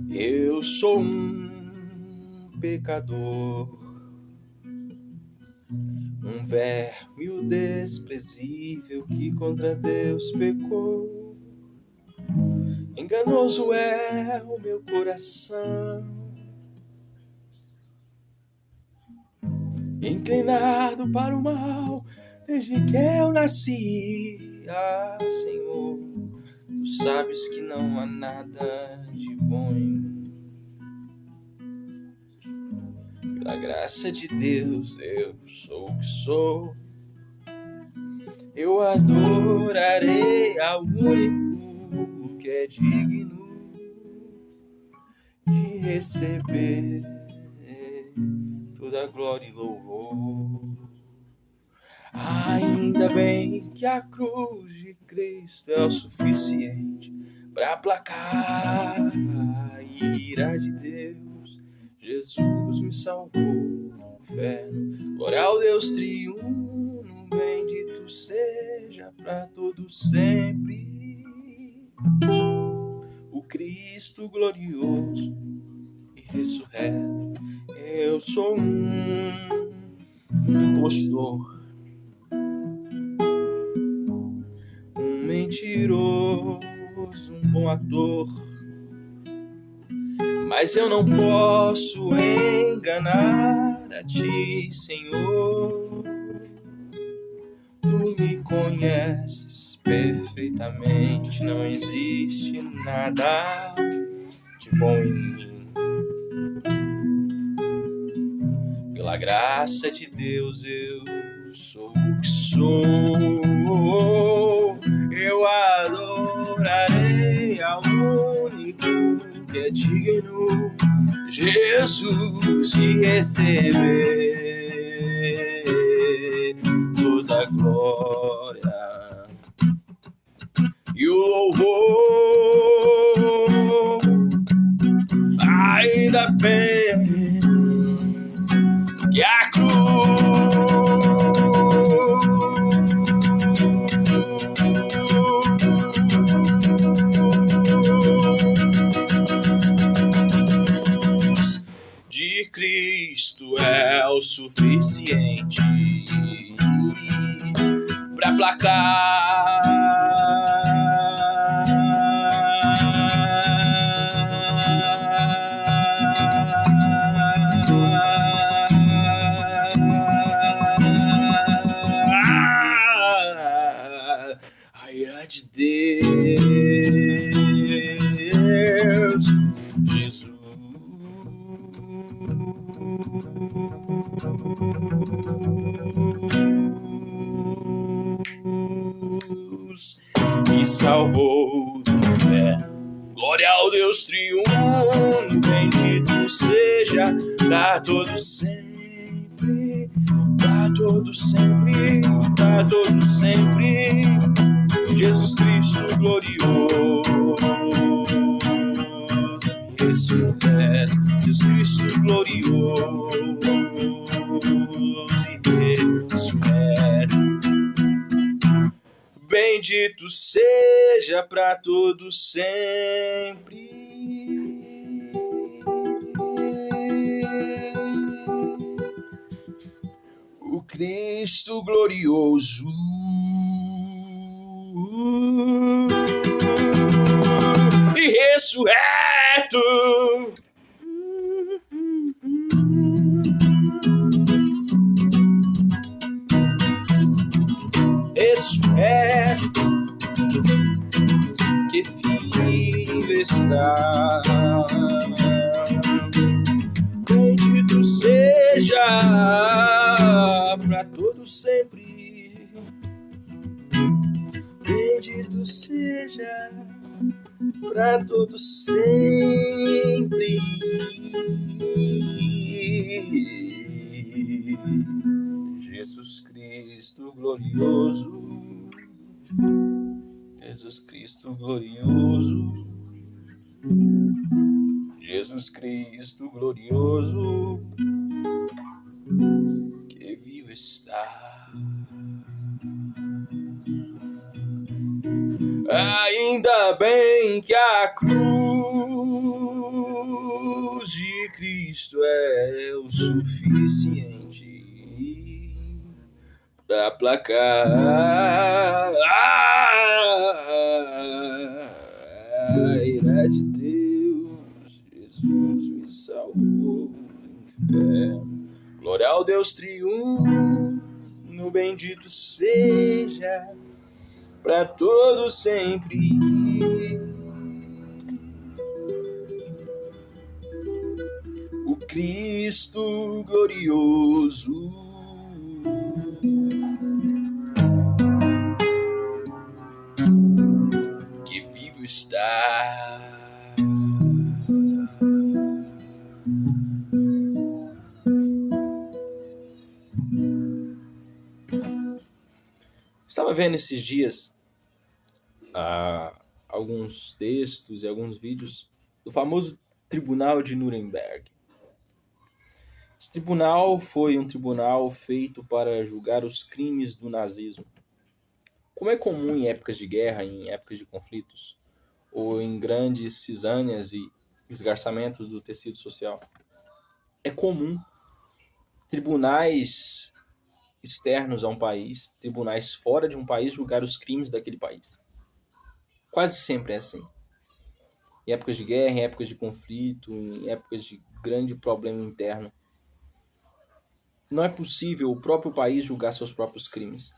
Eu sou um pecador, um verme desprezível que contra Deus pecou. Enganoso é o meu coração, inclinado para o mal desde que eu nasci. Ah, Senhor, tu sabes que não há nada de bom em mim. Pela graça de Deus eu sou o que sou. Eu adorarei ao único que é digno de receber toda glória e louvor. Ainda bem que a cruz de Cristo é o suficiente para aplacar a ira de Deus. Jesus me salvou do inferno. Glória ao Deus triuno, bendito seja para todos sempre o Cristo glorioso e ressurreto. Eu sou um impostor, um mentiroso, um bom ator, mas eu não posso enganar a ti, Senhor. Tu me conheces perfeitamente, não existe nada de bom em mim. Pela graça de Deus eu sou o que sou. Eu adorarei ao único que é digno, Jesus, de receber toda a glória e o louvor. Ainda bem que a cruz de Cristo é o suficiente para aplacar a ira de Deus. Jesus me salvou do inferno. Glória ao Deus triuno, bendito seja para todos sempre, para todos sempre, para todos sempre. Jesus Cristo glorioso, ressurreto. Jesus Cristo glorioso e ressurreto. Bendito seja para todos sempre. O Cristo glorioso e ressurreto. Ressurreto, que filho está. Bendito seja para todos sempre. Bendito seja para todos sempre. Jesus Cristo glorioso, Jesus Cristo glorioso, Jesus Cristo glorioso, que vivo está. Ainda bem que a cruz de Cristo é o suficiente para aplacar a ira de Deus. Jesus me salvou do inferno. Glória ao Deus triunfo, no bendito seja para todo sempre. O Cristo glorioso, que vivo está. Estava vendo esses dias alguns textos e alguns vídeos do famoso Tribunal de Nuremberg. Esse tribunal foi um tribunal feito para julgar os crimes do nazismo. Como é comum em épocas de guerra, em épocas de conflitos, ou em grandes cisâneas e esgarçamentos do tecido social, é comum tribunais externos a um país, tribunais fora de um país, julgar os crimes daquele país. Quase sempre é assim. Em épocas de guerra, em épocas de conflito, em épocas de grande problema interno, não é possível o próprio país julgar seus próprios crimes.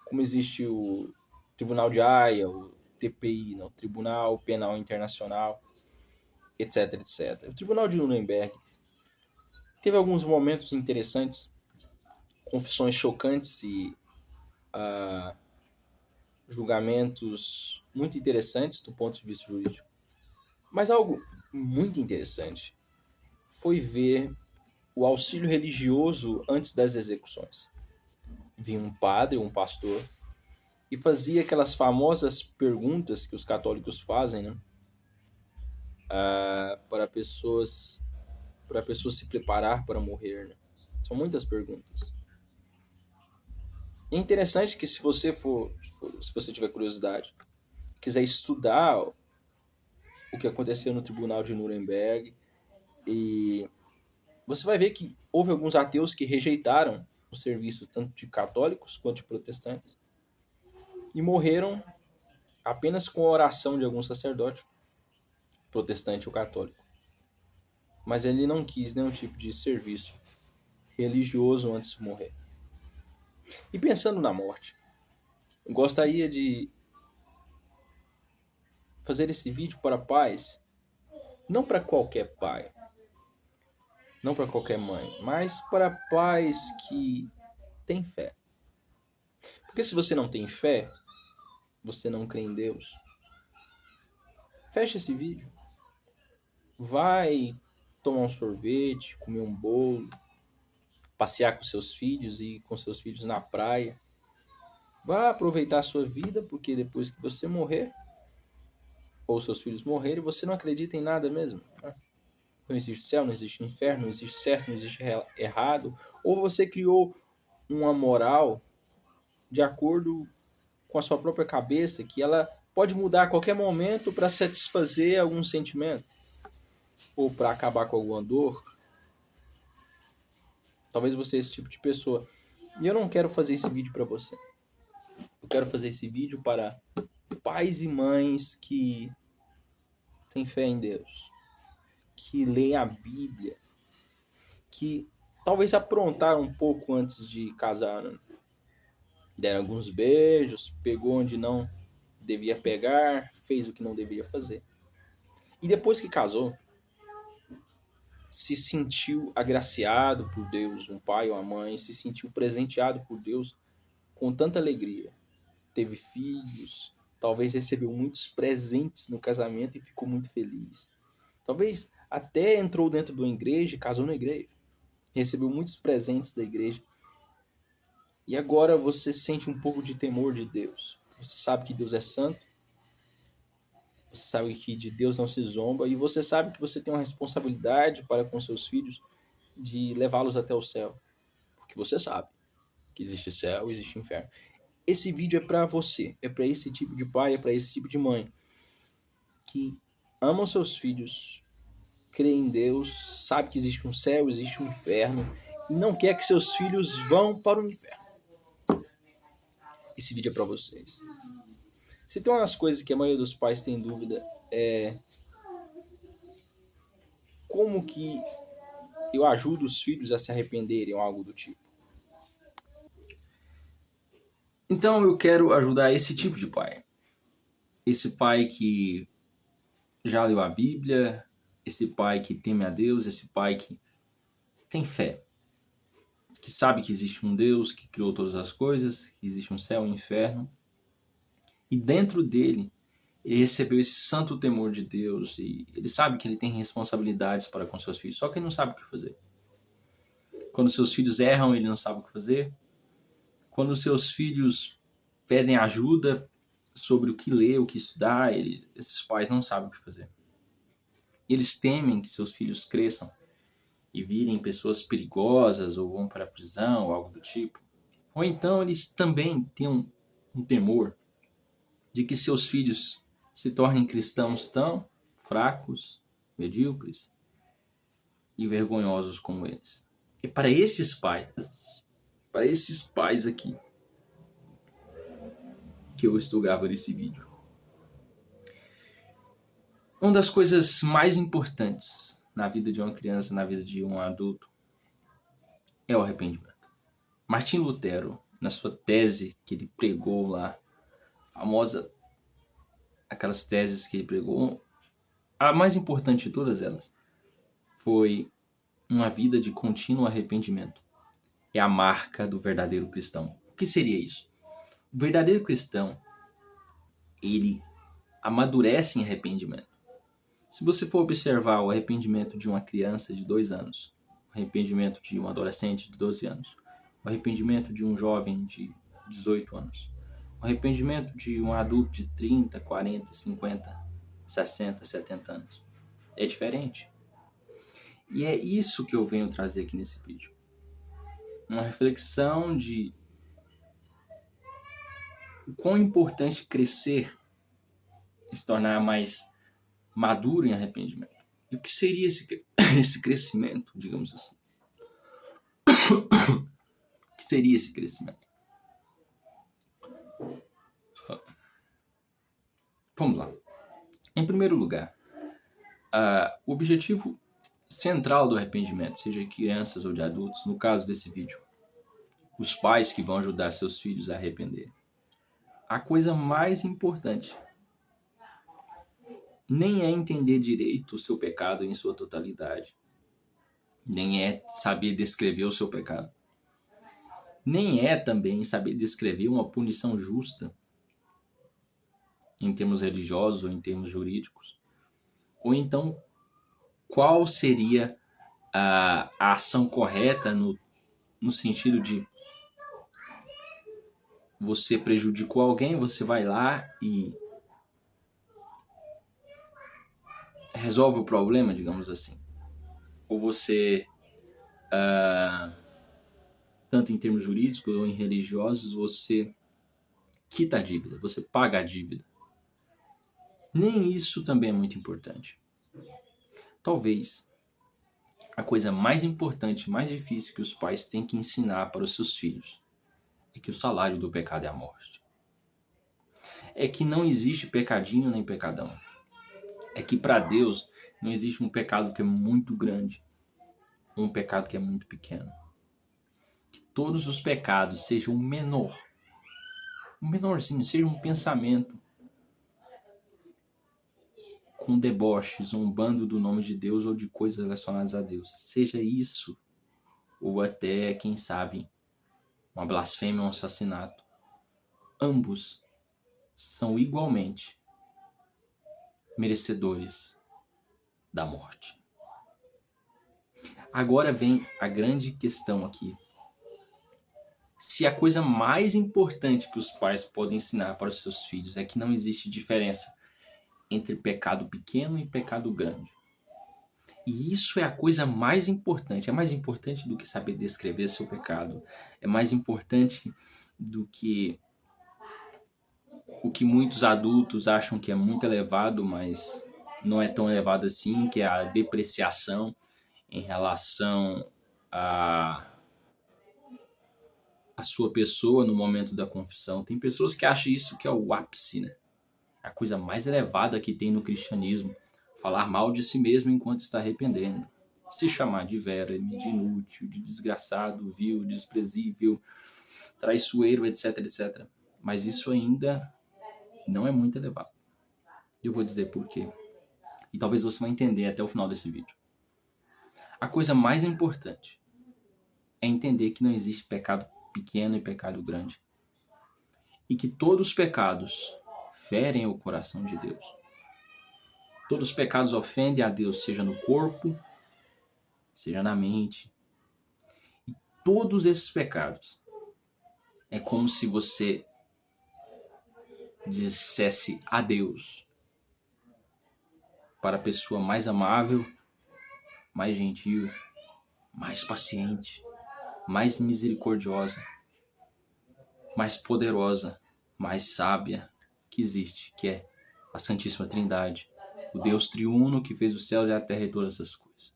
Como existe o Tribunal de Haia, o TPI, o Tribunal Penal Internacional, etc, etc. O Tribunal de Nuremberg teve alguns momentos interessantes, confissões chocantes e julgamentos muito interessantes do ponto de vista jurídico. Mas algo muito interessante foi ver o auxílio religioso antes das execuções. Vinha um padre, um pastor, e fazia aquelas famosas perguntas que os católicos fazem, né? Para pessoas se preparar para morrer, né? São muitas perguntas. E é interessante que se você tiver curiosidade, quiser estudar o que aconteceu no Tribunal de Nuremberg, e você vai ver que houve alguns ateus que rejeitaram o serviço tanto de católicos quanto de protestantes e morreram apenas com a oração de algum sacerdote, protestante ou católico. Mas ele não quis nenhum tipo de serviço religioso antes de morrer. E pensando na morte, eu gostaria de fazer esse vídeo para pais, não para qualquer pai, não para qualquer mãe, mas para pais que têm fé. Porque se você não tem fé, você não crê em Deus, fecha esse vídeo. Vai tomar um sorvete, comer um bolo, passear com seus filhos e ir com seus filhos na praia. Vá aproveitar a sua vida, porque depois que você morrer, ou seus filhos morrerem, você não acredita em nada mesmo. Não existe céu, não existe inferno, não existe certo, não existe errado. Ou você criou uma moral de acordo com a sua própria cabeça, que ela pode mudar a qualquer momento para satisfazer algum sentimento, ou para acabar com alguma dor. Talvez você é esse tipo de pessoa. E eu não quero fazer esse vídeo para você. Eu quero fazer esse vídeo para pais e mães que têm fé em Deus, que leem a Bíblia, que talvez aprontaram um pouco antes de casar, né? Deram alguns beijos, pegou onde não devia pegar, fez o que não deveria fazer. E depois que casou, se sentiu agraciado por Deus, um pai ou uma mãe, se sentiu presenteado por Deus com tanta alegria. Teve filhos, talvez recebeu muitos presentes no casamento e ficou muito feliz. Talvez até entrou dentro de uma igreja e casou na igreja. Recebeu muitos presentes da igreja. E agora você sente um pouco de temor de Deus. Você sabe que Deus é santo. Você sabe que de Deus não se zomba. E você sabe que você tem uma responsabilidade para com seus filhos de levá-los até o céu. Porque você sabe que existe céu, existe inferno. Esse vídeo é para você. É para esse tipo de pai, é para esse tipo de mãe. Que amam seus filhos, creem em Deus, sabe que existe um céu, existe um inferno, e não quer que seus filhos vão para o inferno. Esse vídeo é para vocês. Se tem umas coisas que a maioria dos pais tem dúvida, é como que eu ajudo os filhos a se arrependerem ou algo do tipo. Então eu quero ajudar esse tipo de pai. Esse pai que já leu a Bíblia, esse pai que teme a Deus, esse pai que tem fé, que sabe que existe um Deus que criou todas as coisas, que existe um céu e um inferno, e dentro dele ele recebeu esse santo temor de Deus e ele sabe que ele tem responsabilidades para com seus filhos, só que ele não sabe o que fazer. Quando seus filhos erram, ele não sabe o que fazer. Quando seus filhos pedem ajuda sobre o que ler, o que estudar, esses pais não sabem o que fazer. Eles temem que seus filhos cresçam e virem pessoas perigosas ou vão para a prisão ou algo do tipo. Ou então eles também têm um temor de que seus filhos se tornem cristãos tão fracos, medíocres e vergonhosos como eles. E para esses pais aqui, que eu estou gravando esse vídeo, uma das coisas mais importantes na vida de uma criança, na vida de um adulto, é o arrependimento. Martim Lutero, na sua tese que ele pregou lá, famosa, aquelas teses que ele pregou, a mais importante de todas elas foi uma vida de contínuo arrependimento. É a marca do verdadeiro cristão. O que seria isso? O verdadeiro cristão, ele amadurece em arrependimento. Se você for observar o arrependimento de uma criança de 2 anos, o arrependimento de um adolescente de 12 anos, o arrependimento de um jovem de 18 anos, o arrependimento de um adulto de 30, 40, 50, 60, 70 anos, é diferente. E é isso que eu venho trazer aqui nesse vídeo. Uma reflexão de o quão importante crescer e se tornar mais maduro em arrependimento. E o que seria esse crescimento, digamos assim? O que seria esse crescimento? Vamos lá. Em primeiro lugar, o objetivo central do arrependimento, seja de crianças ou de adultos, no caso desse vídeo, os pais que vão ajudar seus filhos a arrepender. A coisa mais importante nem é entender direito o seu pecado em sua totalidade, nem é saber descrever o seu pecado, nem é também saber descrever uma punição justa em termos religiosos ou em termos jurídicos, ou então qual seria a ação correta no sentido de você prejudicou alguém, você vai lá e resolve o problema, digamos assim. Ou você, tanto em termos jurídicos ou em religiosos, você quita a dívida, você paga a dívida. Nem isso também é muito importante. Talvez a coisa mais importante, mais difícil que os pais têm que ensinar para os seus filhos é que o salário do pecado é a morte. É que não existe pecadinho nem pecadão. É que para Deus não existe um pecado que é muito grande ou um pecado que é muito pequeno. Que todos os pecados sejam o menorzinho, seja um pensamento com deboche, zombando do nome de Deus ou de coisas relacionadas a Deus. Seja isso, ou até, quem sabe, uma blasfêmia ou um assassinato. Ambos são igualmente merecedores da morte. Agora vem a grande questão aqui. Se a coisa mais importante que os pais podem ensinar para os seus filhos é que não existe diferença entre pecado pequeno e pecado grande. E isso é a coisa mais importante. É mais importante do que saber descrever seu pecado. É mais importante do que o que muitos adultos acham que é muito elevado, mas não é tão elevado assim, que é a depreciação em relação a sua pessoa no momento da confissão. Tem pessoas que acham isso que é o ápice, né? A coisa mais elevada que tem no cristianismo. Falar mal de si mesmo enquanto está arrependendo. Se chamar de verme, de inútil, de desgraçado, vil, desprezível, traiçoeiro, etc, etc. Mas isso ainda não é muito elevado. Eu vou dizer por quê. E talvez você vai entender até o final desse vídeo. A coisa mais importante é entender que não existe pecado pequeno e pecado grande. E que todos os pecados ferem o coração de Deus. Todos os pecados ofendem a Deus, seja no corpo, seja na mente. E todos esses pecados é como se você dissesse adeus para a pessoa mais amável, mais gentil, mais paciente, mais misericordiosa, mais poderosa, mais sábia que existe, que é a Santíssima Trindade, o Deus triuno que fez os céus e a terra e todas essas coisas.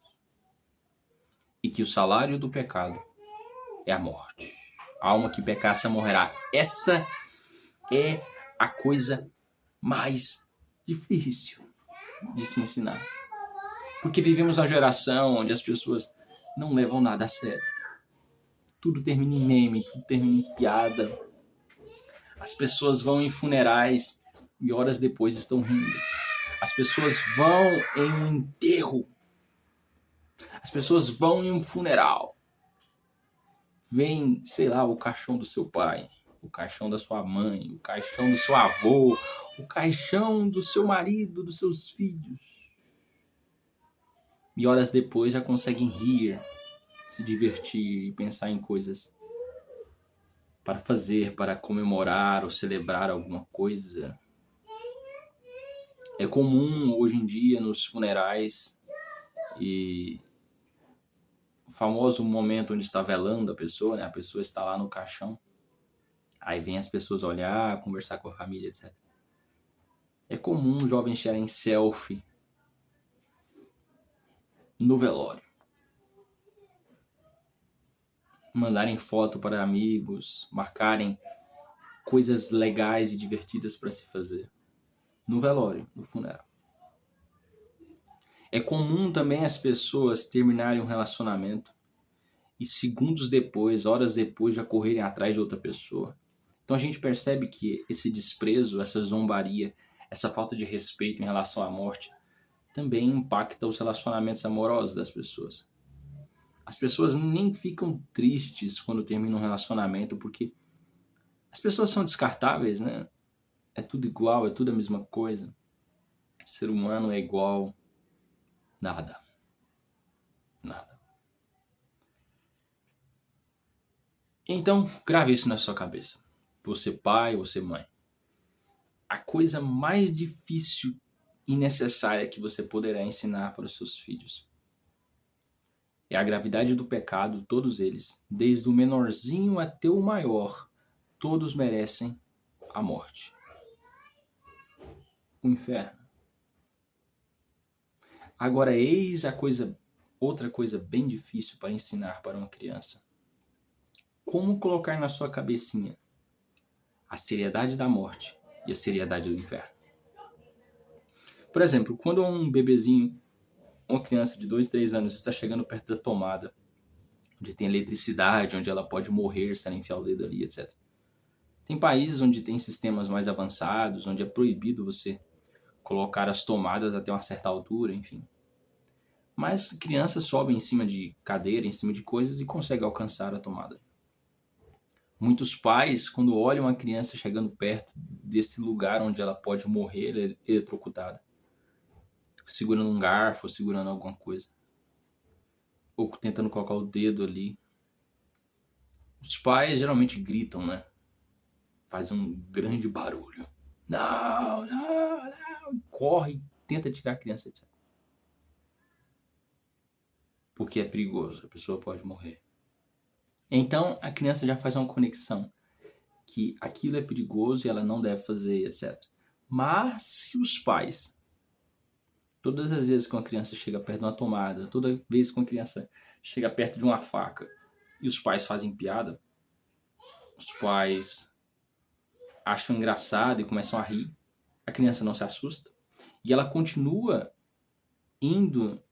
E que o salário do pecado é a morte. A alma que pecasse morrerá. Essa é a coisa mais difícil de se ensinar. Porque vivemos uma geração onde as pessoas não levam nada a sério. Tudo termina em meme, tudo termina em piada. As pessoas vão em funerais e horas depois estão rindo. As pessoas vão em um enterro. As pessoas vão em um funeral. Vem, sei lá, o caixão do seu pai, o caixão da sua mãe, o caixão do seu avô, o caixão do seu marido, dos seus filhos. E horas depois já conseguem rir, se divertir e pensar em coisas para fazer, para comemorar ou celebrar alguma coisa. É comum hoje em dia nos funerais e o famoso momento onde está velando a pessoa, né? A pessoa está lá no caixão. Aí vem as pessoas olhar, conversar com a família, etc. É comum jovens tirarem selfie no velório. Mandarem foto para amigos, marcarem coisas legais e divertidas para se fazer. No velório, no funeral. É comum também as pessoas terminarem um relacionamento e segundos depois, horas depois, já correrem atrás de outra pessoa. Então a gente percebe que esse desprezo, essa zombaria, essa falta de respeito em relação à morte também impacta os relacionamentos amorosos das pessoas. As pessoas nem ficam tristes quando terminam um relacionamento, porque as pessoas são descartáveis, né? É tudo igual, é tudo a mesma coisa. O ser humano é igual. Nada. Nada. Então, grave isso na sua cabeça. Você pai, você mãe. A coisa mais difícil e necessária que você poderá ensinar para os seus filhos é a gravidade do pecado, todos eles, desde o menorzinho até o maior, todos merecem a morte. O inferno. Agora, eis outra coisa bem difícil para ensinar para uma criança. Como colocar na sua cabecinha a seriedade da morte e a seriedade do inferno. Por exemplo, quando um bebezinho, uma criança de 2, 3 anos está chegando perto da tomada, onde tem eletricidade, onde ela pode morrer se ela enfiar o dedo ali, etc. Tem países onde tem sistemas mais avançados, onde é proibido você colocar as tomadas até uma certa altura, enfim. Mas crianças sobem em cima de cadeira, em cima de coisas e conseguem alcançar a tomada. Muitos pais, quando olham a criança chegando perto desse lugar onde ela pode morrer eletrocutada, segurando um garfo, segurando alguma coisa, ou tentando colocar o dedo ali, os pais geralmente gritam, né? Fazem um grande barulho. Não, não, não. Corre, tenta tirar a criança, etc. Porque é perigoso, a pessoa pode morrer. Então a criança já faz uma conexão que aquilo é perigoso e ela não deve fazer, etc. Mas se os pais Todas as vezes que uma criança chega perto de uma tomada, toda vez que uma criança chega perto de uma faca e os pais fazem piada, os pais acham engraçado e começam a rir, a criança não se assusta e ela continua indo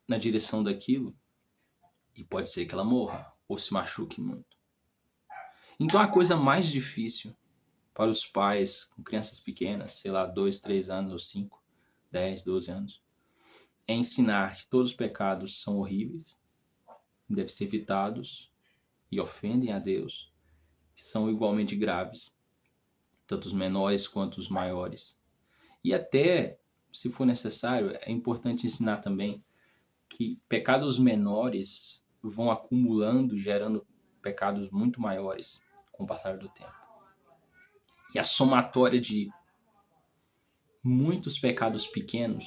na direção daquilo e pode ser que ela morra ou se machuque muito. Então a coisa mais difícil para os pais com crianças pequenas, sei lá, 2, 3 anos ou 5, 10, 12 anos, é ensinar que todos os pecados são horríveis, devem ser evitados e ofendem a Deus, que são igualmente graves, tanto os menores quanto os maiores. E até, se for necessário, é importante ensinar também que pecados menores vão acumulando, gerando pecados muito maiores com o passar do tempo. E a somatória de muitos pecados pequenos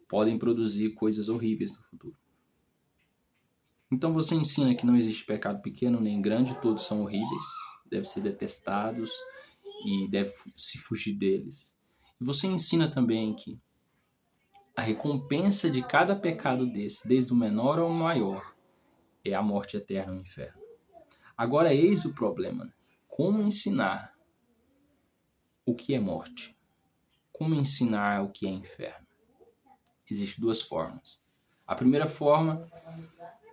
podem produzir coisas horríveis no futuro. Então você ensina que não existe pecado pequeno nem grande, todos são horríveis, devem ser detestados e deve se fugir deles. E você ensina também que a recompensa de cada pecado desse, desde o menor ao maior, é a morte eterna no inferno. Agora eis o problema, né? Como ensinar o que é morte? Como ensinar o que é inferno? Existem duas formas. A primeira forma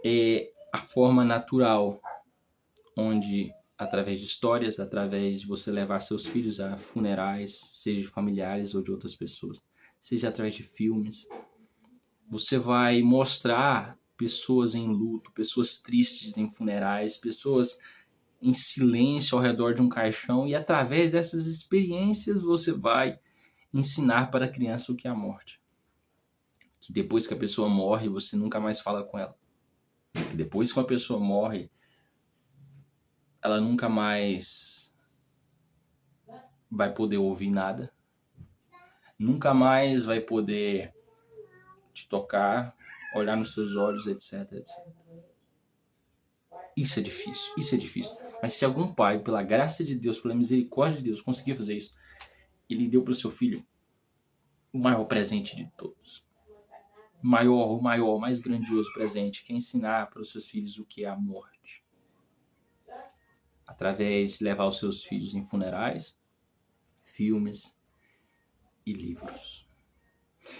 é a forma natural, onde através de histórias, através de você levar seus filhos a funerais, seja de familiares ou de outras pessoas, seja através de filmes, você vai mostrar pessoas em luto, pessoas tristes em funerais, pessoas em silêncio ao redor de um caixão, e através dessas experiências você vai ensinar para a criança o que é a morte. Que depois que a pessoa morre, você nunca mais fala com ela. Que depois que uma pessoa morre, ela nunca mais vai poder ouvir nada. Nunca mais vai poder te tocar, olhar nos seus olhos, etc, etc. Isso é difícil, isso é difícil. Mas se algum pai, pela graça de Deus, pela misericórdia de Deus, conseguir fazer isso, ele deu para o seu filho o maior presente de todos. O maior, mais grandioso presente, que é ensinar para os seus filhos o que é a morte. Através de levar os seus filhos em funerais, filmes e livros.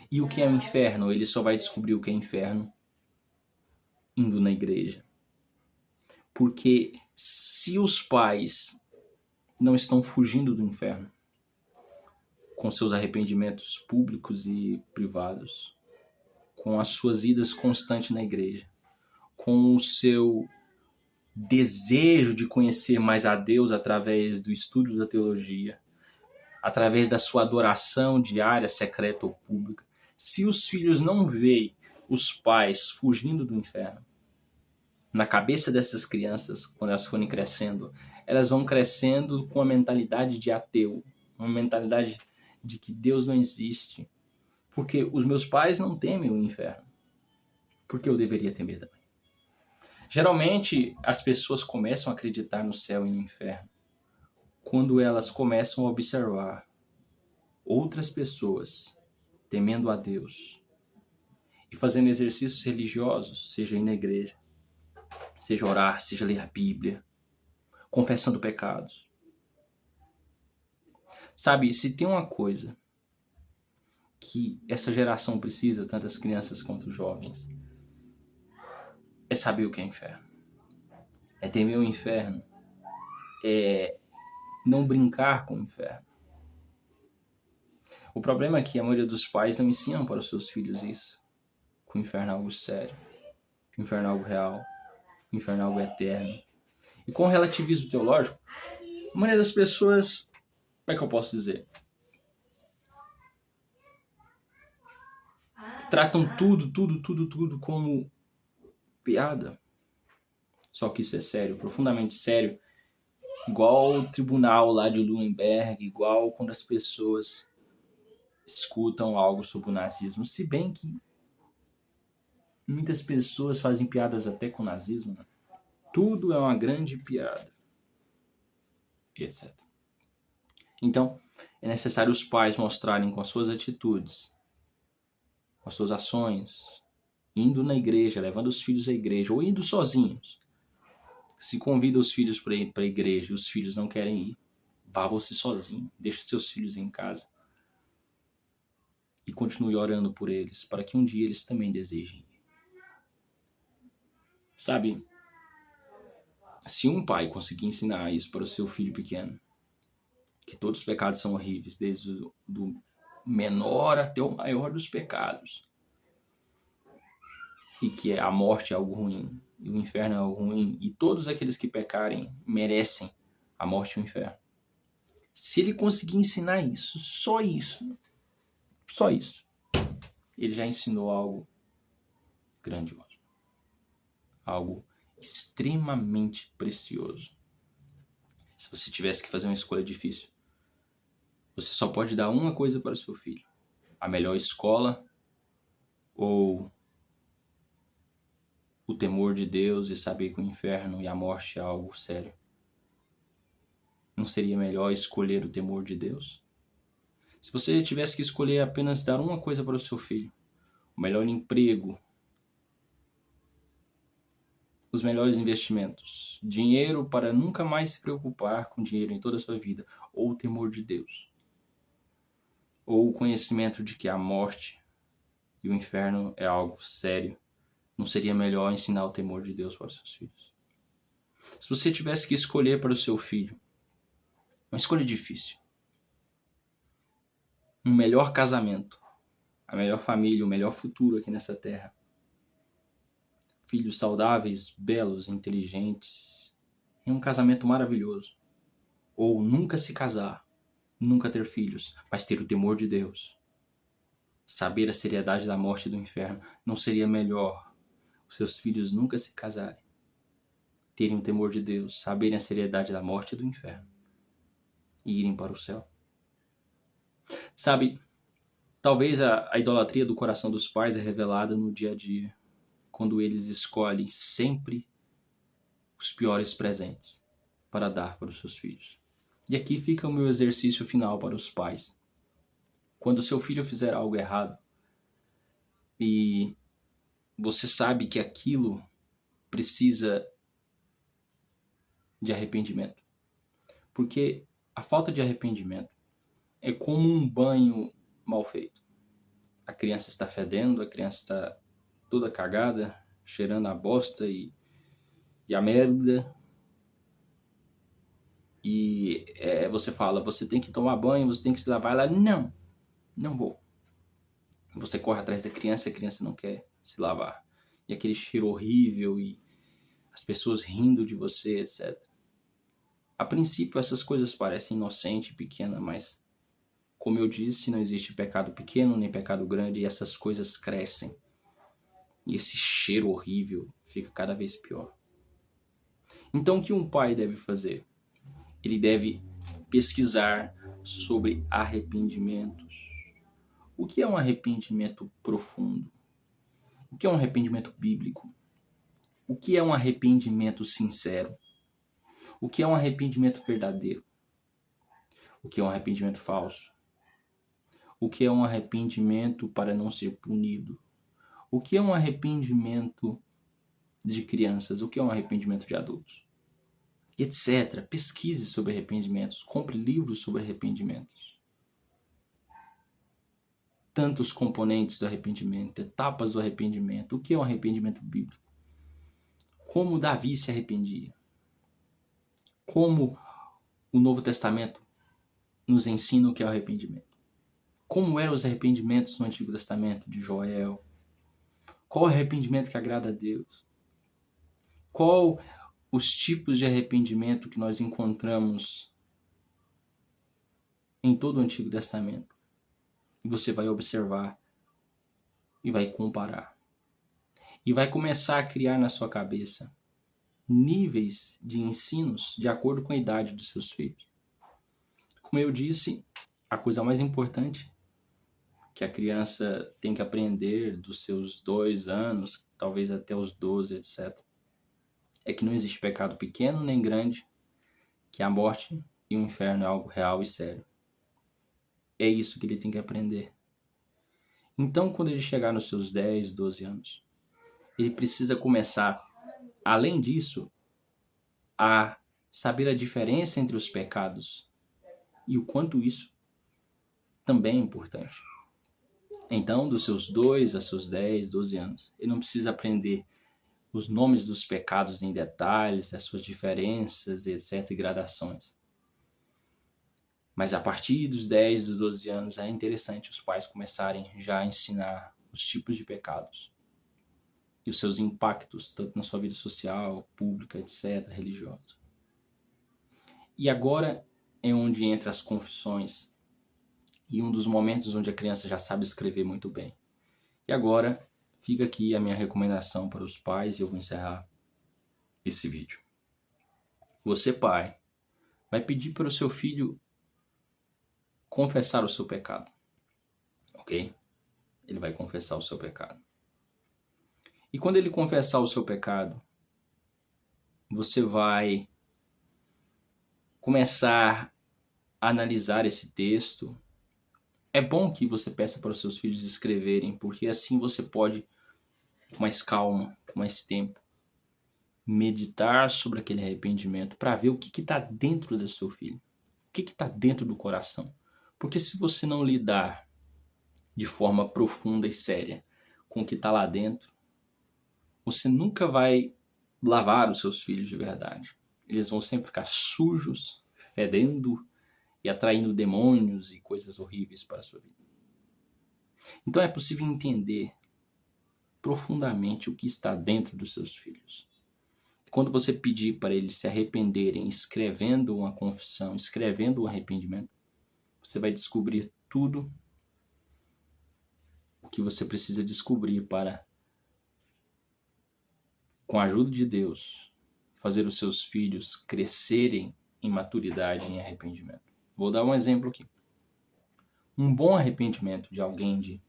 E o que é o inferno? Ele só vai descobrir o que é inferno indo na igreja. Porque se os pais não estão fugindo do inferno com seus arrependimentos públicos e privados, com as suas idas constantes na igreja, com o seu desejo de conhecer mais a Deus através do estudo da teologia, através da sua adoração diária, secreta ou pública, se os filhos não veem os pais fugindo do inferno, na cabeça dessas crianças, quando elas forem crescendo, elas vão crescendo com a mentalidade de ateu, uma mentalidade de que Deus não existe. Porque os meus pais não temem o inferno. Porque eu deveria temer também. Geralmente, as pessoas começam a acreditar no céu e no inferno quando elas começam a observar outras pessoas temendo a Deus e fazendo exercícios religiosos, seja ir na igreja, seja orar, seja ler a Bíblia, confessando pecados. Sabe, se tem uma coisa que essa geração precisa, tanto as crianças quanto os jovens, é saber o que é inferno. É temer o inferno. É não brincar com o inferno. O problema é que a maioria dos pais não ensinam para os seus filhos isso. Que o inferno é algo sério. Que o inferno é algo real. Que o inferno é algo eterno. E com o relativismo teológico, a maioria das pessoas, como é que eu posso dizer? Tratam tudo como piada. Só que isso é sério, profundamente sério. Igual o tribunal lá de Nuremberg, igual quando as pessoas escutam algo sobre o nazismo. Se bem que muitas pessoas fazem piadas até com o nazismo, né? Tudo é uma grande piada, etc. Então, é necessário os pais mostrarem com as suas atitudes com as suas ações, indo na igreja, levando os filhos à igreja, ou indo sozinhos. Se convida os filhos para ir para a igreja e os filhos não querem ir, vá você sozinho, deixe seus filhos em casa e continue orando por eles, para que um dia eles também desejem ir. Sabe, se um pai conseguir ensinar isso para o seu filho pequeno, que todos os pecados são horríveis, desde o do menor até o maior dos pecados, e que a morte é algo ruim, e o inferno é algo ruim, e todos aqueles que pecarem merecem a morte e o inferno. Se ele conseguir ensinar isso, só isso, ele já ensinou algo grandioso, algo extremamente precioso. Se você tivesse que fazer uma escolha difícil, você só pode dar uma coisa para o seu filho: a melhor escola ou o temor de Deus e saber que o inferno e a morte é algo sério. Não seria melhor escolher o temor de Deus? Se você tivesse que escolher apenas dar uma coisa para o seu filho, o melhor emprego, os melhores investimentos, dinheiro para nunca mais se preocupar com dinheiro em toda a sua vida, ou o temor de Deus, ou o conhecimento de que a morte e o inferno é algo sério, não seria melhor ensinar o temor de Deus para os seus filhos? Se você tivesse que escolher para o seu filho, uma escolha difícil, um melhor casamento, a melhor família, o melhor futuro aqui nessa terra, filhos saudáveis, belos, inteligentes, em um casamento maravilhoso, ou nunca se casar, nunca ter filhos, mas ter o temor de Deus, saber a seriedade da morte e do inferno, não seria melhor os seus filhos nunca se casarem, terem o temor de Deus, saberem a seriedade da morte e do inferno e irem para o céu? Sabe, talvez a idolatria do coração dos pais é revelada no dia a dia, quando eles escolhem sempre os piores presentes para dar para os seus filhos. E aqui fica o meu exercício final para os pais. Quando o seu filho fizer algo errado e você sabe que aquilo precisa de arrependimento, porque a falta de arrependimento é como um banho mal feito. A criança está fedendo, a criança está toda cagada, cheirando a bosta e a merda. E você fala, você tem que tomar banho, você tem que se lavar. Ela, não vou. Você corre atrás da criança, a criança não quer se lavar. E aquele cheiro horrível e as pessoas rindo de você, etc. A princípio essas coisas parecem inocentes e pequenas, mas, como eu disse, não existe pecado pequeno nem pecado grande, e essas coisas crescem. E esse cheiro horrível fica cada vez pior. Então o que um pai deve fazer? Ele deve pesquisar sobre arrependimentos. O que é um arrependimento profundo? O que é um arrependimento bíblico? O que é um arrependimento sincero? O que é um arrependimento verdadeiro? O que é um arrependimento falso? O que é um arrependimento para não ser punido? O que é um arrependimento de crianças? O que é um arrependimento de adultos? Etc. Pesquise sobre arrependimentos. Compre livros sobre arrependimentos. Tantos componentes do arrependimento, etapas do arrependimento. O que é um arrependimento bíblico? Como Davi se arrependia? Como o Novo Testamento nos ensina o que é o arrependimento? Como eram os arrependimentos no Antigo Testamento de Joel? Qual o arrependimento que agrada a Deus? Qual os tipos de arrependimento que nós encontramos em todo o Antigo Testamento? E você vai observar e vai comparar. E vai começar a criar na sua cabeça níveis de ensinos de acordo com a idade dos seus filhos. Como eu disse, a coisa mais importante que a criança tem que aprender dos seus 2 anos, talvez até os 12, etc., é que não existe pecado pequeno nem grande, que a morte e o inferno é algo real e sério. É isso que ele tem que aprender. Então, quando ele chegar nos seus 10, 12 anos, ele precisa começar, além disso, a saber a diferença entre os pecados e o quanto isso também é importante. Então, dos seus 2 a seus 10, 12 anos, ele não precisa aprender os nomes dos pecados em detalhes, as suas diferenças, etc, e gradações. Mas a partir dos 10, dos 12 anos, é interessante os pais começarem já a ensinar os tipos de pecados e os seus impactos, tanto na sua vida social, pública, etc, religiosa. E agora é onde entra as confissões e um dos momentos onde a criança já sabe escrever muito bem. E agora fica aqui a minha recomendação para os pais e eu vou encerrar esse vídeo. Você, pai, vai pedir para o seu filho confessar o seu pecado, ok? Ele vai confessar o seu pecado. E quando ele confessar o seu pecado, você vai começar a analisar esse texto. É bom que você peça para os seus filhos escreverem, porque assim você pode, com mais calma, com mais tempo, meditar sobre aquele arrependimento para ver o que está dentro do seu filho, o que está dentro do coração. Porque se você não lidar de forma profunda e séria com o que está lá dentro, você nunca vai lavar os seus filhos de verdade. Eles vão sempre ficar sujos, fedendo e atraindo demônios e coisas horríveis para a sua vida. Então é possível entender profundamente o que está dentro dos seus filhos. Quando você pedir para eles se arrependerem, escrevendo uma confissão, escrevendo um arrependimento, você vai descobrir tudo o que você precisa descobrir para, com a ajuda de Deus, fazer os seus filhos crescerem em maturidade e em arrependimento. Vou dar um exemplo aqui. Um bom arrependimento de alguém de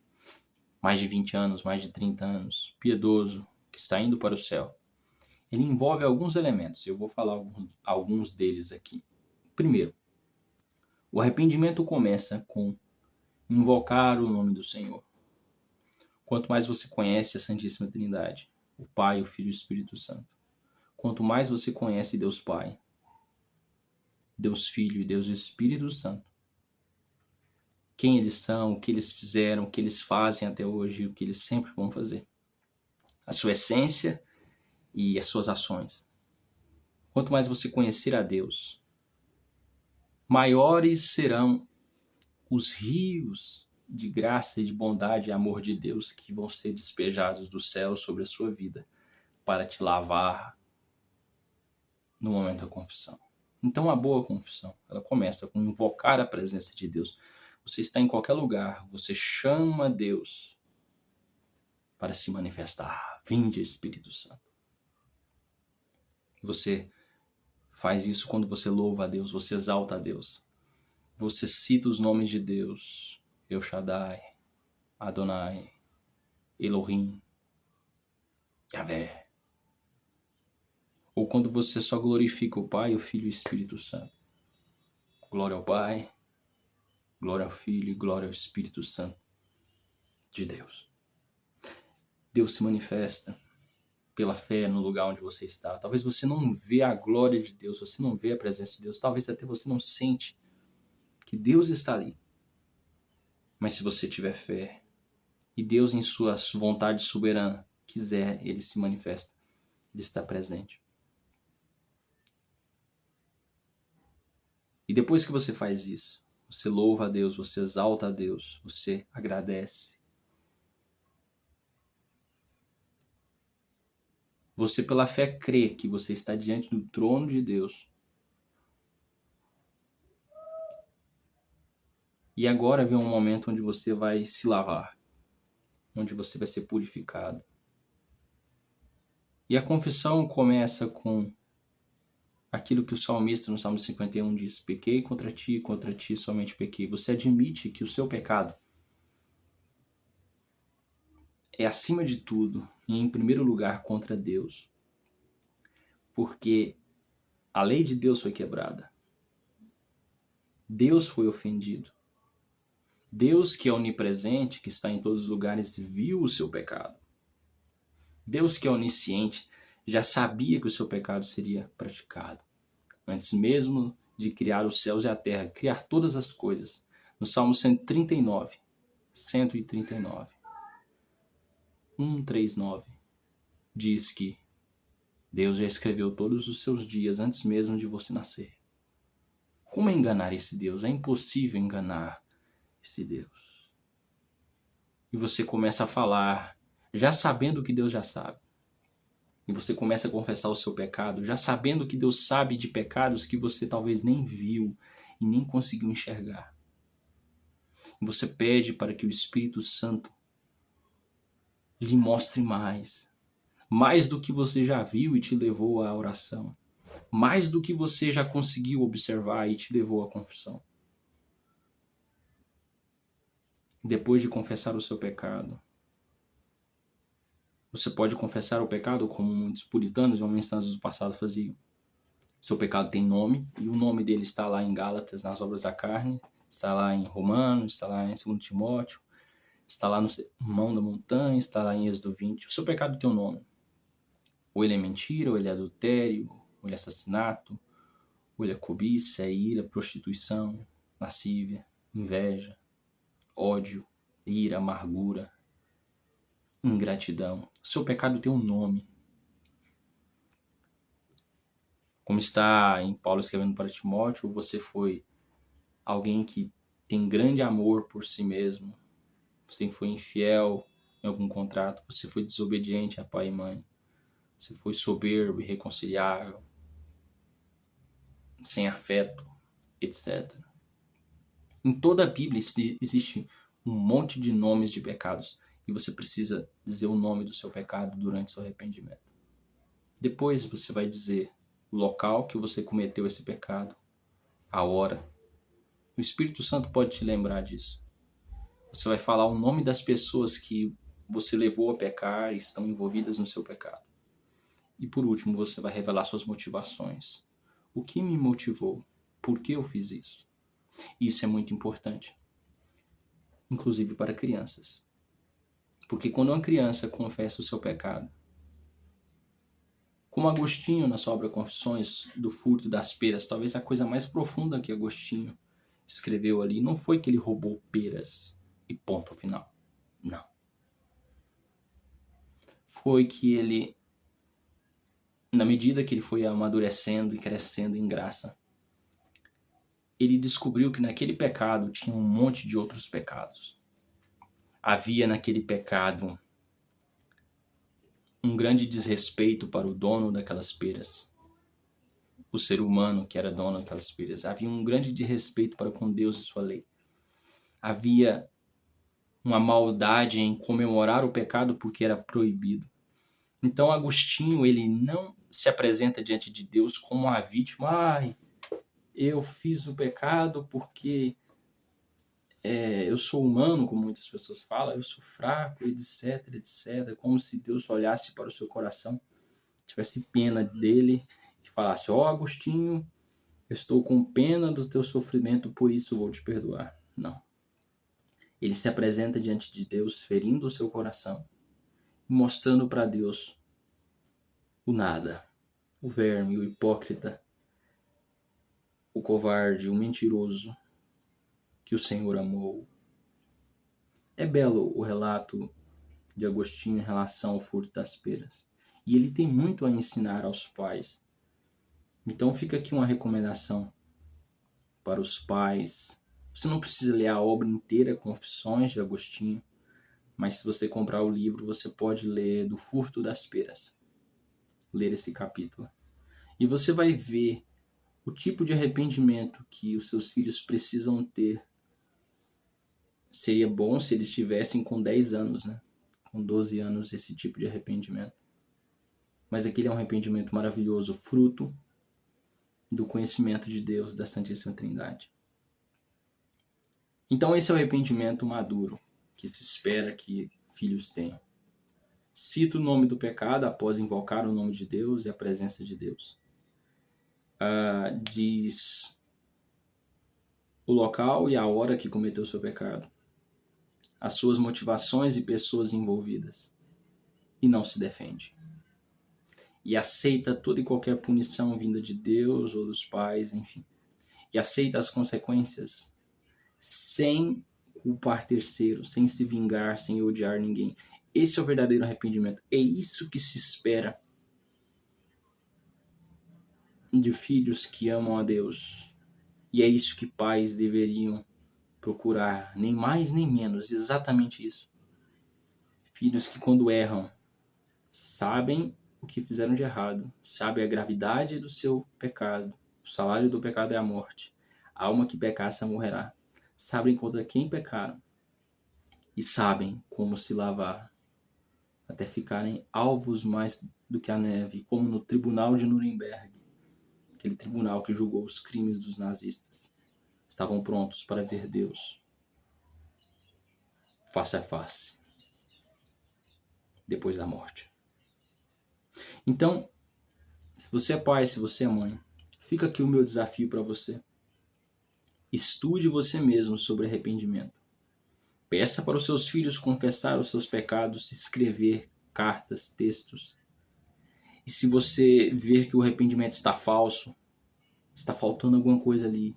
mais de 20 anos, mais de 30 anos, piedoso, que está indo para o céu, ele envolve alguns elementos. Eu vou falar alguns deles aqui. Primeiro, o arrependimento começa com invocar o nome do Senhor. Quanto mais você conhece a Santíssima Trindade, o Pai, o Filho e o Espírito Santo, quanto mais você conhece Deus Pai, Deus Filho e Deus Espírito Santo, quem eles são, o que eles fizeram, o que eles fazem até hoje e o que eles sempre vão fazer, a sua essência e as suas ações. Quanto mais você conhecer a Deus, maiores serão os rios de graça e de bondade e amor de Deus que vão ser despejados do céu sobre a sua vida para te lavar no momento da confissão. Então a boa confissão, ela começa com invocar a presença de Deus. Você está em qualquer lugar, você chama Deus para se manifestar. Vinde, Espírito Santo. Você faz isso quando você louva a Deus, você exalta a Deus. Você cita os nomes de Deus. El Shaddai, Adonai, Elohim, Yahvé. Ou quando você só glorifica o Pai, o Filho e o Espírito Santo. Glória ao Pai, glória ao Filho e glória ao Espírito Santo de Deus. Deus se manifesta pela fé no lugar onde você está. Talvez você não vê a glória de Deus, você não vê a presença de Deus, talvez até você não sente que Deus está ali. Mas se você tiver fé e Deus em sua vontade soberana quiser, ele se manifesta, ele está presente. E depois que você faz isso, você louva a Deus, você exalta a Deus, você agradece. Você pela fé crê que você está diante do trono de Deus. E agora vem um momento onde você vai se lavar, onde você vai ser purificado. E a confissão começa com aquilo que o salmista no Salmo 51 diz: pequei contra ti somente pequei. Você admite que o seu pecado é acima de tudo e em primeiro lugar contra Deus. Porque a lei de Deus foi quebrada. Deus foi ofendido. Deus, que é onipresente, que está em todos os lugares, viu o seu pecado. Deus, que é onisciente, já sabia que o seu pecado seria praticado. Antes mesmo de criar os céus e a terra, criar todas as coisas. No Salmo 139, 139, diz que Deus já escreveu todos os seus dias antes mesmo de você nascer. Como enganar esse Deus? É impossível enganar esse Deus. E você começa a falar, já sabendo que Deus já sabe. E você começa a confessar o seu pecado, já sabendo que Deus sabe de pecados que você talvez nem viu e nem conseguiu enxergar. E você pede para que o Espírito Santo lhe mostre mais. Mais do que você já viu e te levou à oração. Mais do que você já conseguiu observar e te levou à confissão. Depois de confessar o seu pecado, você pode confessar o pecado como muitos puritanos e homens santos do passado faziam. Seu pecado tem nome, e o nome dele está lá em Gálatas, nas obras da carne, está lá em Romanos, está lá em 2 Timóteo, está lá no Sermão da Montanha, está lá em Êxodo 20. O seu pecado tem um nome. Ou ele é mentira, ou ele é adultério, ou ele é assassinato, ou ele é cobiça, é ira, prostituição, lascívia, inveja, ódio, ira, amargura, ingratidão. O seu pecado tem um nome. Como está em Paulo escrevendo para Timóteo, você foi alguém que tem grande amor por si mesmo. Você foi infiel em algum contrato. Você foi desobediente a pai e mãe. Você foi soberbo, irreconciliável, sem afeto, etc. Em toda a Bíblia existe um monte de nomes de pecados. E você precisa dizer o nome do seu pecado durante seu arrependimento. Depois você vai dizer o local que você cometeu esse pecado, a hora. O Espírito Santo pode te lembrar disso. Você vai falar o nome das pessoas que você levou a pecar e estão envolvidas no seu pecado. E por último, você vai revelar suas motivações. O que me motivou? Por que eu fiz isso? Isso é muito importante, inclusive para crianças. Porque quando uma criança confessa o seu pecado, como Agostinho na sua obra Confissões do Furto das Peras, talvez a coisa mais profunda que Agostinho escreveu ali não foi que ele roubou peras e ponto final. Não. Foi que ele, na medida que ele foi amadurecendo e crescendo em graça, ele descobriu que naquele pecado tinha um monte de outros pecados. Havia naquele pecado um grande desrespeito para o dono daquelas peras. O ser humano que era dono daquelas peras. Havia um grande desrespeito para com Deus e sua lei. Havia uma maldade em comemorar o pecado porque era proibido. Então Agostinho, ele não se apresenta diante de Deus como uma vítima. Ai, eu fiz o pecado porque eu sou humano, como muitas pessoas falam, eu sou fraco, etc, etc. Como se Deus olhasse para o seu coração, tivesse pena dele e falasse, Agostinho, eu estou com pena do teu sofrimento, por isso vou te perdoar. Não. Ele se apresenta diante de Deus, ferindo o seu coração, mostrando para Deus o nada, o verme, o hipócrita, o covarde, o mentiroso que o Senhor amou. É belo o relato de Agostinho em relação ao furto das peras. E ele tem muito a ensinar aos pais. Então fica aqui uma recomendação para os pais. Você não precisa ler a obra inteira, Confissões de Agostinho, mas se você comprar o livro, você pode ler do furto das peras. Ler esse capítulo. E você vai ver o tipo de arrependimento que os seus filhos precisam ter. Seria bom se eles tivessem com 10 anos, né? Com 12 anos, esse tipo de arrependimento. Mas aquele é um arrependimento maravilhoso, fruto do conhecimento de Deus, da Santíssima Trindade. Então esse é o arrependimento maduro, que se espera que filhos tenham. Cita o nome do pecado após invocar o nome de Deus e a presença de Deus. Diz o local e a hora que cometeu o seu pecado. as suas motivações e pessoas envolvidas e não se defende. E aceita toda e qualquer punição vinda de Deus ou dos pais, enfim. E aceita as consequências sem culpar terceiros, sem se vingar, sem odiar ninguém. Esse é o verdadeiro arrependimento. É isso que se espera de filhos que amam a Deus. E é isso que pais deveriam procurar, nem mais nem menos, exatamente isso. Filhos que quando erram, sabem o que fizeram de errado, sabem a gravidade do seu pecado, o salário do pecado é a morte, a alma que pecar essa morrerá. Sabem contra quem pecaram e sabem como se lavar, até ficarem alvos mais do que a neve, como no tribunal de Nuremberg, aquele tribunal que julgou os crimes dos nazistas. Estavam prontos para ver Deus face a face, depois da morte. Então, se você é pai, se você é mãe, fica aqui o meu desafio para você. Estude você mesmo sobre arrependimento. Peça para os seus filhos confessar os seus pecados, escrever cartas, textos. E se você ver que o arrependimento está falso, está faltando alguma coisa ali,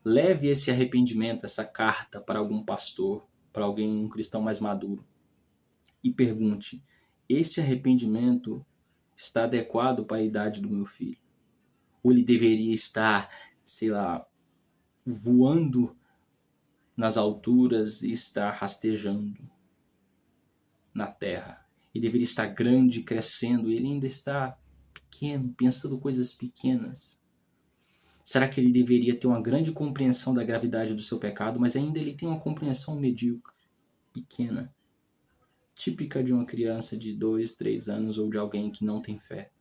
leve esse arrependimento, essa carta para algum pastor, para alguém, um cristão mais maduro. E pergunte, esse arrependimento está adequado para a idade do meu filho? Ou ele deveria estar, sei lá, voando nas alturas e estar rastejando na terra? Ele deveria estar grande, crescendo, e ele ainda está pequeno, pensando coisas pequenas. Será que ele deveria ter uma grande compreensão da gravidade do seu pecado, mas ainda ele tem uma compreensão medíocre, pequena, típica de uma criança de 2, 3 anos ou de alguém que não tem fé?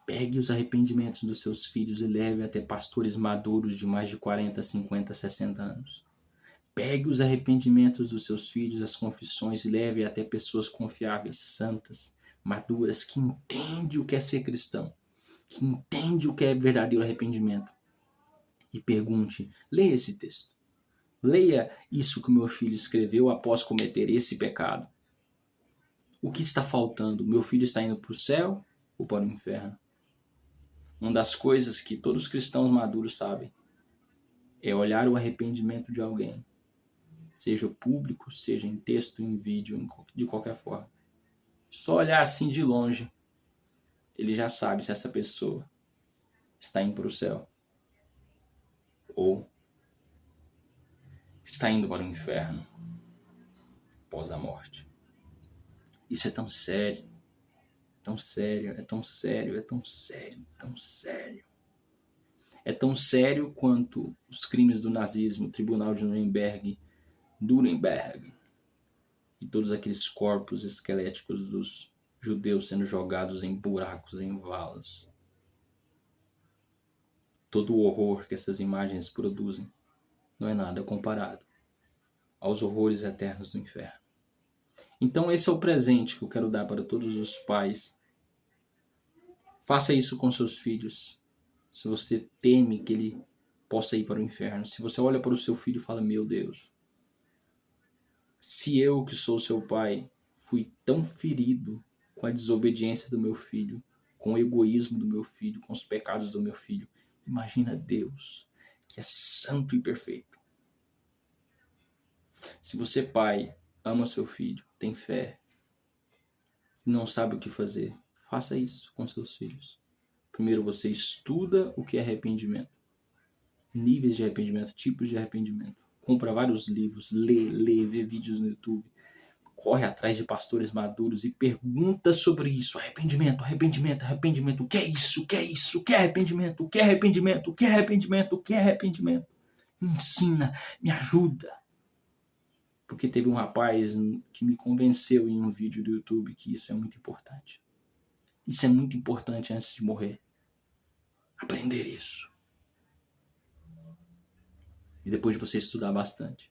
Pegue os arrependimentos dos seus filhos e leve até pastores maduros de mais de 40, 50, 60 anos. Pegue os arrependimentos dos seus filhos, as confissões, e leve até pessoas confiáveis, santas, maduras, que entendem o que é ser cristão, que entendem o que é verdadeiro arrependimento. E pergunte, leia esse texto. Leia isso que o meu filho escreveu após cometer esse pecado. O que está faltando? Meu filho está indo para o céu ou para o inferno? Uma das coisas que todos os cristãos maduros sabem é olhar o arrependimento de alguém, seja público, seja em texto, em vídeo, de qualquer forma. Só olhar assim de longe, ele já sabe se essa pessoa está indo para o céu ou está indo para o inferno após a morte. Isso é tão sério, tão sério, é tão sério, é tão sério, tão sério. É tão sério quanto os crimes do nazismo, o tribunal de Nuremberg, e todos aqueles corpos esqueléticos dos judeus sendo jogados em buracos, em valas. Todo o horror que essas imagens produzem não é nada comparado aos horrores eternos do inferno. Então esse é o presente que eu quero dar para todos os pais. Faça isso com seus filhos. Se você teme que ele possa ir para o inferno, se você olha para o seu filho e fala, meu Deus, se eu que sou seu pai fui tão ferido com a desobediência do meu filho, com o egoísmo do meu filho, com os pecados do meu filho, imagina Deus, que é santo e perfeito. Se você, pai, ama seu filho, tem fé, não sabe o que fazer, faça isso com seus filhos. Primeiro você estuda o que é arrependimento, níveis de arrependimento, tipos de arrependimento. Compra vários livros, lê, vê vídeos no YouTube. Corre atrás de pastores maduros e pergunta sobre isso. Arrependimento. O que é isso? O que é isso? O que é arrependimento? O que é arrependimento? O que é arrependimento? O que é arrependimento? Me ensina, me ajuda. Porque teve um rapaz que me convenceu em um vídeo do YouTube que isso é muito importante. Isso é muito importante antes de morrer. Aprender isso. E depois de você estudar bastante.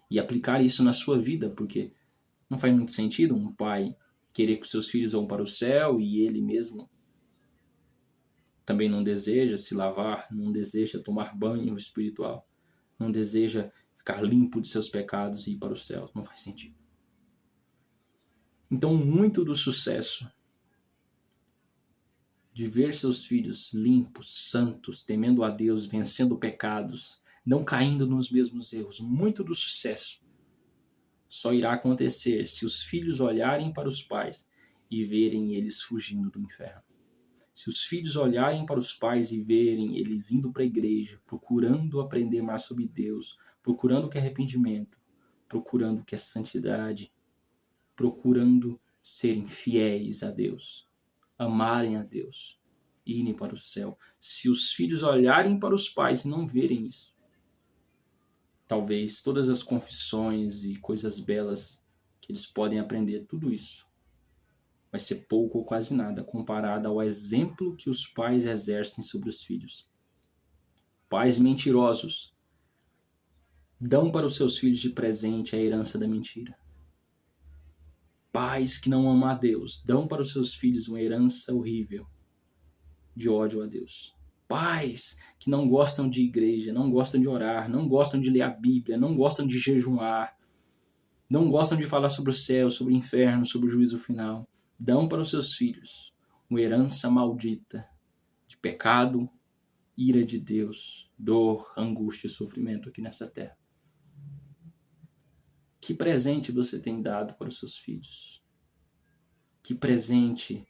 E aplicar isso na sua vida, porque não faz muito sentido um pai querer que os seus filhos vão para o céu e ele mesmo também não deseja se lavar, não deseja tomar banho espiritual, não deseja ficar limpo de seus pecados e ir para os céus. Não faz sentido. Então, muito do sucesso de ver seus filhos limpos, santos, temendo a Deus, vencendo pecados, não caindo nos mesmos erros, muito do sucesso só irá acontecer se os filhos olharem para os pais e verem eles fugindo do inferno. Se os filhos olharem para os pais e verem eles indo para a igreja, procurando aprender mais sobre Deus, procurando o que é arrependimento, procurando o que é santidade, procurando serem fiéis a Deus, amarem a Deus, irem para o céu. Se os filhos olharem para os pais e não verem isso, talvez todas as confissões e coisas belas que eles podem aprender, tudo isso vai ser pouco ou quase nada comparado ao exemplo que os pais exercem sobre os filhos. Pais mentirosos dão para os seus filhos de presente a herança da mentira. Pais que não amam a Deus dão para os seus filhos uma herança horrível de ódio a Deus. Pais que não gostam de igreja, não gostam de orar, não gostam de ler a Bíblia, não gostam de jejuar, não gostam de falar sobre o céu, sobre o inferno, sobre o juízo final, dão para os seus filhos uma herança maldita de pecado, ira de Deus, dor, angústia e sofrimento aqui nessa terra. Que presente você tem dado para os seus filhos? Que presente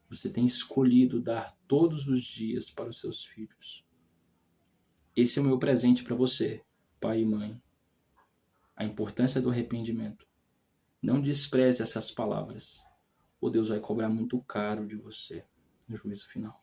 você tem escolhido dar todos os dias para os seus filhos? Esse é o meu presente para você, pai e mãe. A importância do arrependimento. Não despreze essas palavras, ou Deus vai cobrar muito caro de você no juízo final.